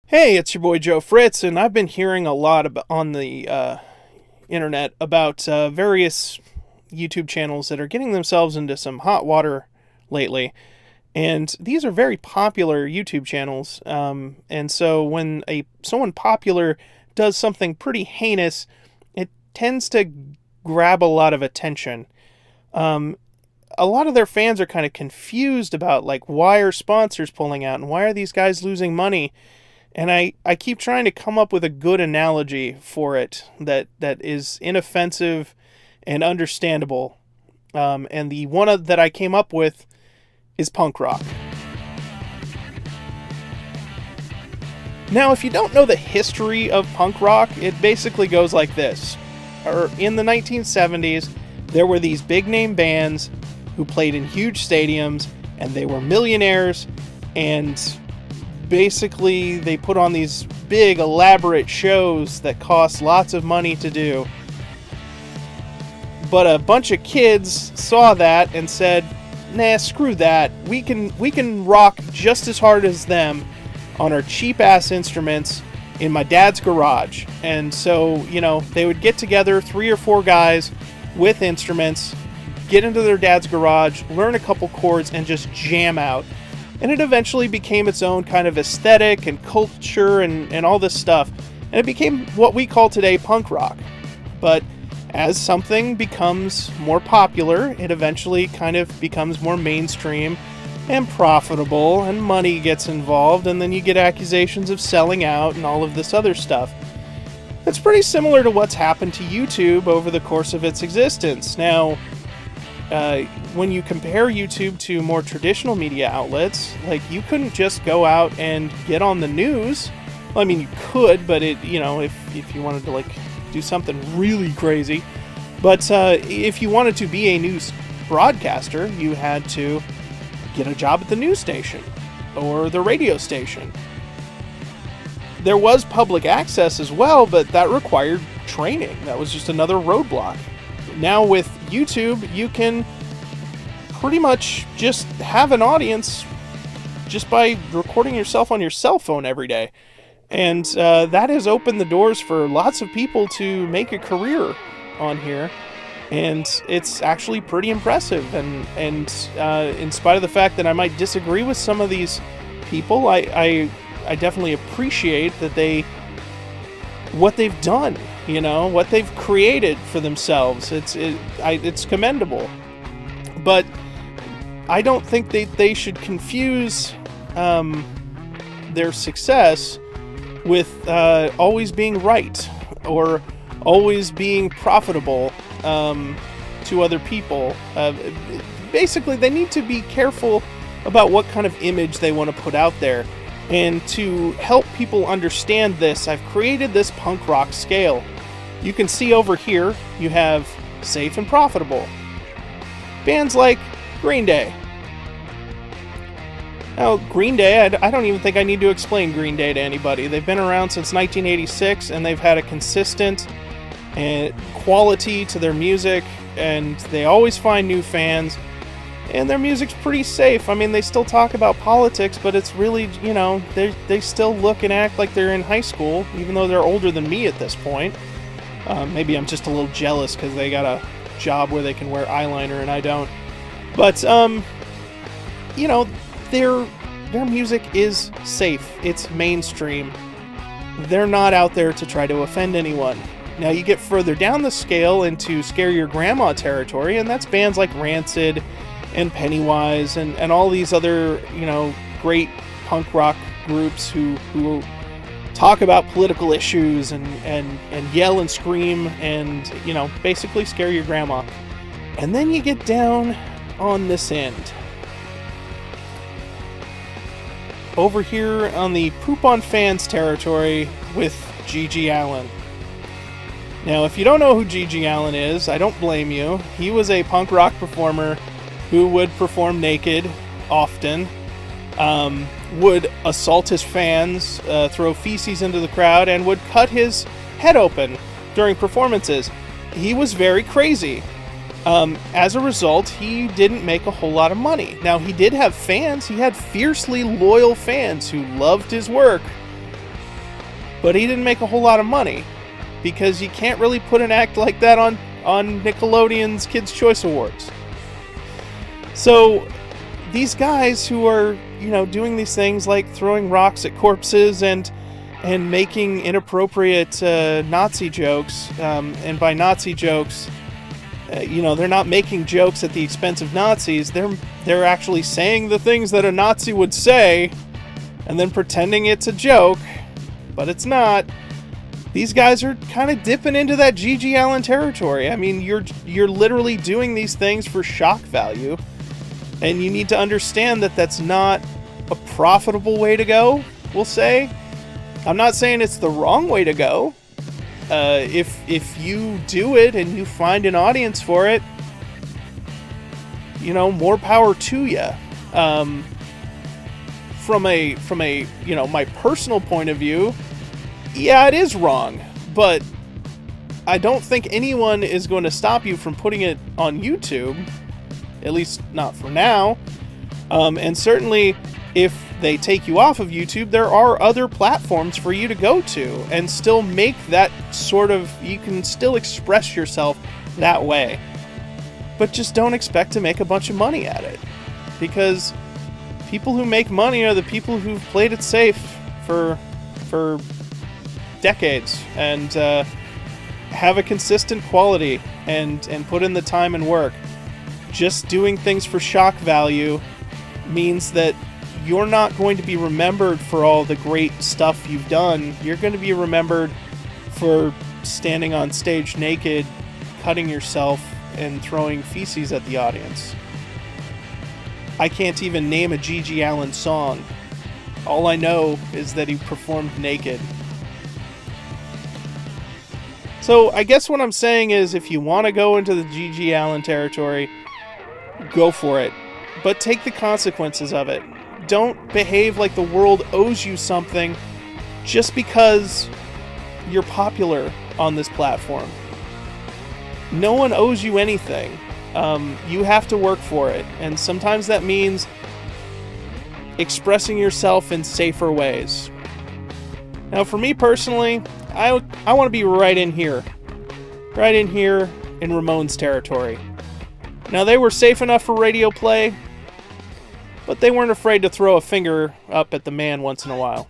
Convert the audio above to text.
Hey, it's your boy Joe Fritz, and I've been hearing a lot on the internet about various YouTube channels that are getting themselves into some hot water lately. And these are very popular YouTube channels. And so when someone popular does something pretty heinous, it tends to grab a lot of attention. A lot of their fans are kind of confused about, like, why are sponsors pulling out and why are these guys losing money? And I keep trying to come up with a good analogy for it that is inoffensive and understandable. And the one that I came up with is punk rock. Now, if you don't know the history of punk rock, it basically goes like this. In the 1970s, there were these big name bands who played in huge stadiums, and they were millionaires, and basically they put on these big elaborate shows that cost lots of money to do. But a bunch of kids saw that and said, nah, screw that. We can rock just as hard as them on our cheap ass instruments in my dad's garage. And so, they would get together, 3 or 4 guys with instruments, get into their dad's garage, learn a couple chords, and just jam out. And it eventually became its own kind of aesthetic and culture and all this stuff. And it became what we call today punk rock. But as something becomes more popular, it eventually kind of becomes more mainstream and profitable, and money gets involved, and then you get accusations of selling out and all of this other stuff. It's pretty similar to what's happened to YouTube over the course of its existence. Now, when you compare YouTube to more traditional media outlets, like, you couldn't just go out and get on the news. Well, I mean, you could, but if you wanted to do something really crazy. But if you wanted to be a news broadcaster, you had to get a job at the news station or the radio station. There was public access as well, but that required training. That was just another roadblock. Now with YouTube, you can pretty much just have an audience just by recording yourself on your cell phone every day. And that has opened the doors for lots of people to make a career on here. And it's actually pretty impressive. And in spite of the fact that I might disagree with some of these people, I definitely appreciate that what they've done. What they've created for themselves. It's commendable. But I don't think they should confuse their success with always being right or always being profitable to other people. Basically, they need to be careful about what kind of image they want to put out there. And to help people understand this, I've created this punk rock scale. You can see over here, you have safe and profitable. Bands like Green Day. Now, Green Day, I don't even think I need to explain Green Day to anybody. They've been around since 1986, and they've had a consistent quality to their music, and they always find new fans. And their music's pretty safe. I mean, they still talk about politics, but it's really, they still look and act like they're in high school, even though they're older than me at this point. Maybe I'm just a little jealous because they got a job where they can wear eyeliner and I don't. But, their music is safe. It's mainstream. They're not out there to try to offend anyone. Now, you get further down the scale into Scare Your Grandma territory, and that's bands like Rancid and Pennywise and all these other, great punk rock groups who talk about political issues and yell and scream and, basically scare your grandma. And then you get down on this end. Over here on the Poop on Fans territory with G.G. Allin. Now, if you don't know who G.G. Allin is, I don't blame you. He was a punk rock performer who would perform naked often, would assault his fans, throw feces into the crowd, and would cut his head open during performances. He was very crazy. As a result, he didn't make a whole lot of money. Now, he did have fans. He had fiercely loyal fans who loved his work, But he didn't make a whole lot of money, because you can't really put an act like that on Nickelodeon's Kids' Choice Awards. So these guys who are, doing these things like throwing rocks at corpses and making inappropriate Nazi jokes, and by Nazi jokes, they're not making jokes at the expense of Nazis. They're actually saying the things that a Nazi would say, and then pretending it's a joke, but it's not. These guys are kind of dipping into that G.G. Allen territory. I mean, you're literally doing these things for shock value, and you need to understand that that's not a profitable way to go, we'll say. I'm not saying it's the wrong way to go. If you do it and you find an audience for it, more power to you. From a my personal point of view, yeah, it is wrong, but I don't think anyone is going to stop you from putting it on YouTube, at least not for now. And certainly, if they take you off of YouTube, there are other platforms for you to go to and still make that you can still express yourself that way. But just don't expect to make a bunch of money at it, because people who make money are the people who've played it safe for decades and have a consistent quality and put in the time and work. Just doing things for shock value means that you're not going to be remembered for all the great stuff you've done. You're going to be remembered for standing on stage naked, cutting yourself, and throwing feces at the audience. I can't even name a G.G. Allen song. All I know is that he performed naked. So I guess what I'm saying is, if you want to go into the G.G. Allen territory, go for it. But take the consequences of it. Don't behave like the world owes you something just because you're popular on this platform. No one owes you anything. You have to work for it. And sometimes that means expressing yourself in safer ways. Now, for me personally, I want to be right in here in Ramones territory. Now, they were safe enough for radio play, but they weren't afraid to throw a finger up at the man once in a while.